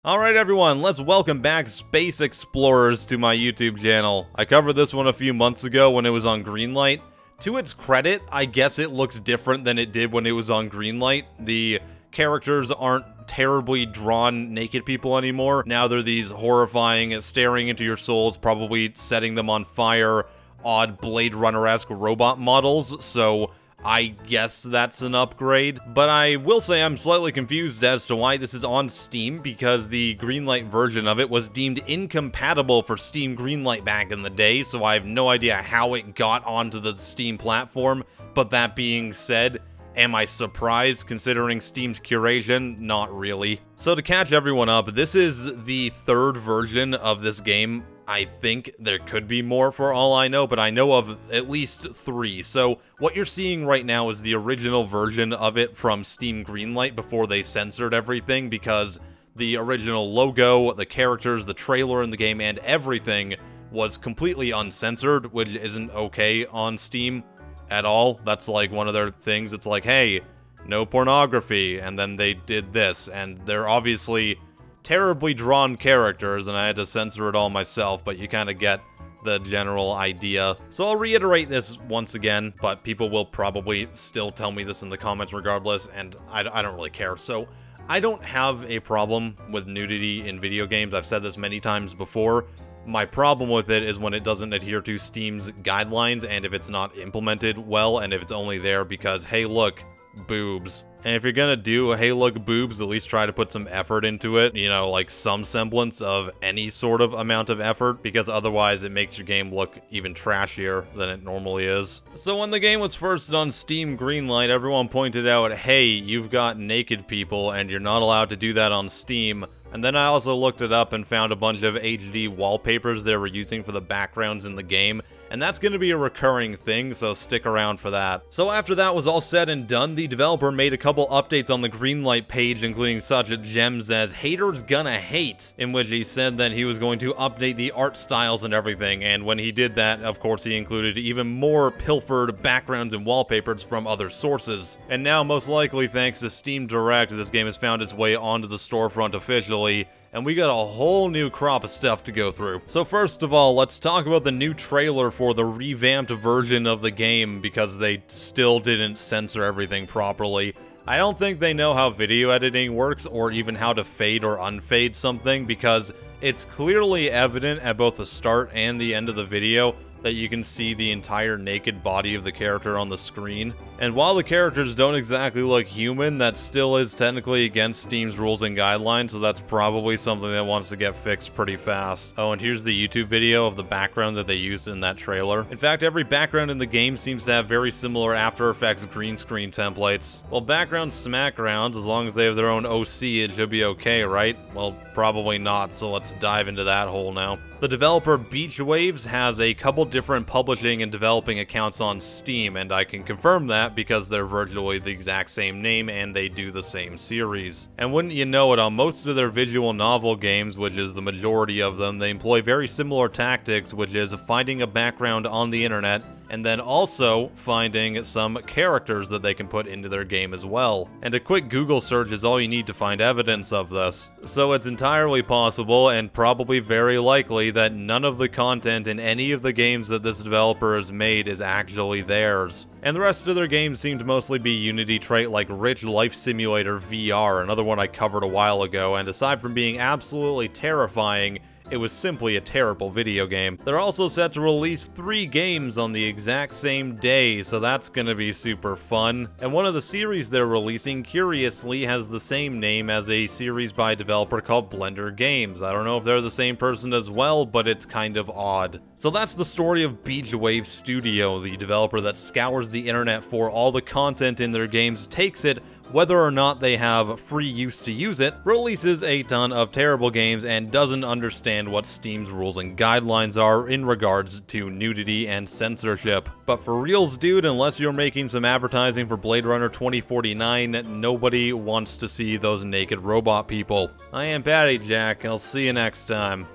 Alright everyone, let's welcome back Space Explorers to my YouTube channel. I covered this one a few months ago when it was on Greenlight. To its credit, I guess it looks different than it did when it was on Greenlight. The characters aren't terribly drawn naked people anymore. Now they're these horrifying, staring into your souls, probably setting them on fire, odd Blade Runner-esque robot models, so I guess that's an upgrade. But I will say I'm slightly confused as to why this is on Steam, because the Greenlight version of it was deemed incompatible for Steam Greenlight back in the day, so I have no idea how it got onto the Steam platform. But that being said, am I surprised considering Steam's curation? Not really. So to catch everyone up, this is the third version of this game. I think there could be more for all I know, but I know of at least 3. So what you're seeing right now is the original version of it from Steam Greenlight before they censored everything, because the original logo, the characters, the trailer in the game, and everything was completely uncensored, which isn't okay on Steam at all. That's like one of their things. It's like, hey, no pornography, and then they did this, and they're obviously terribly drawn characters, and I had to censor it all myself, but you kind of get the general idea. So I'll reiterate this once again, but people will probably still tell me this in the comments regardless, and I don't really care. So I don't have a problem with nudity in video games. I've said this many times before. My problem with it is when it doesn't adhere to Steam's guidelines, and if it's not implemented well, and if it's only there because, hey, look, boobs. And if you're gonna do hey look boobs, at least try to put some effort into it, you know, like some semblance of any sort of amount of effort, because otherwise it makes your game look even trashier than it normally is. So when the game was first on Steam Greenlight, everyone pointed out, hey, you've got naked people and you're not allowed to do that on Steam. And then I also looked it up and found a bunch of HD wallpapers they were using for the backgrounds in the game, and that's going to be a recurring thing, so stick around for that. So after that was all said and done, the developer made a couple updates on the Greenlight page, including such gems as Haters Gonna Hate, in which he said that he was going to update the art styles and everything, and when he did that, of course he included even more pilfered backgrounds and wallpapers from other sources. And now, most likely thanks to Steam Direct, this game has found its way onto the storefront officially, and we got a whole new crop of stuff to go through. So first of all, let's talk about the new trailer for the revamped version of the game, because they still didn't censor everything properly. I don't think they know how video editing works, or even how to fade or unfade something, because it's clearly evident at both the start and the end of the video that you can see the entire naked body of the character on the screen. And while the characters don't exactly look human, that still is technically against Steam's rules and guidelines, so that's probably something that wants to get fixed pretty fast. Oh, and here's the YouTube video of the background that they used in that trailer. In fact, every background in the game seems to have very similar After Effects green screen templates. Well, backgrounds smack grounds, as long as they have their own OC, it should be okay, right? Well, probably not, so let's dive into that hole now. The developer Beach Waves has a couple different publishing and developing accounts on Steam, and I can confirm that because they're virtually the exact same name and they do the same series. And wouldn't you know it, on most of their visual novel games, which is the majority of them, they employ very similar tactics, which is finding a background on the internet and then also finding some characters that they can put into their game as well. And a quick Google search is all you need to find evidence of this. So it's entirely possible, and probably very likely, that none of the content in any of the games that this developer has made is actually theirs. And the rest of their games seem to mostly be Unity trait like Rich Life Simulator VR, another one I covered a while ago, and aside from being absolutely terrifying, it was simply a terrible video game. They're also set to release 3 games on the exact same day, so that's gonna be super fun. And one of the series they're releasing, curiously, has the same name as a series by a developer called Blender Games. I don't know if they're the same person as well, but it's kind of odd. So that's the story of Beach Wave Studio, the developer that scours the internet for all the content in their games, takes it, whether or not they have free use to use it, releases a ton of terrible games, and doesn't understand what Steam's rules and guidelines are in regards to nudity and censorship. But for reals, dude, unless you're making some advertising for Blade Runner 2049, nobody wants to see those naked robot people. I am PattyJack, I'll see you next time.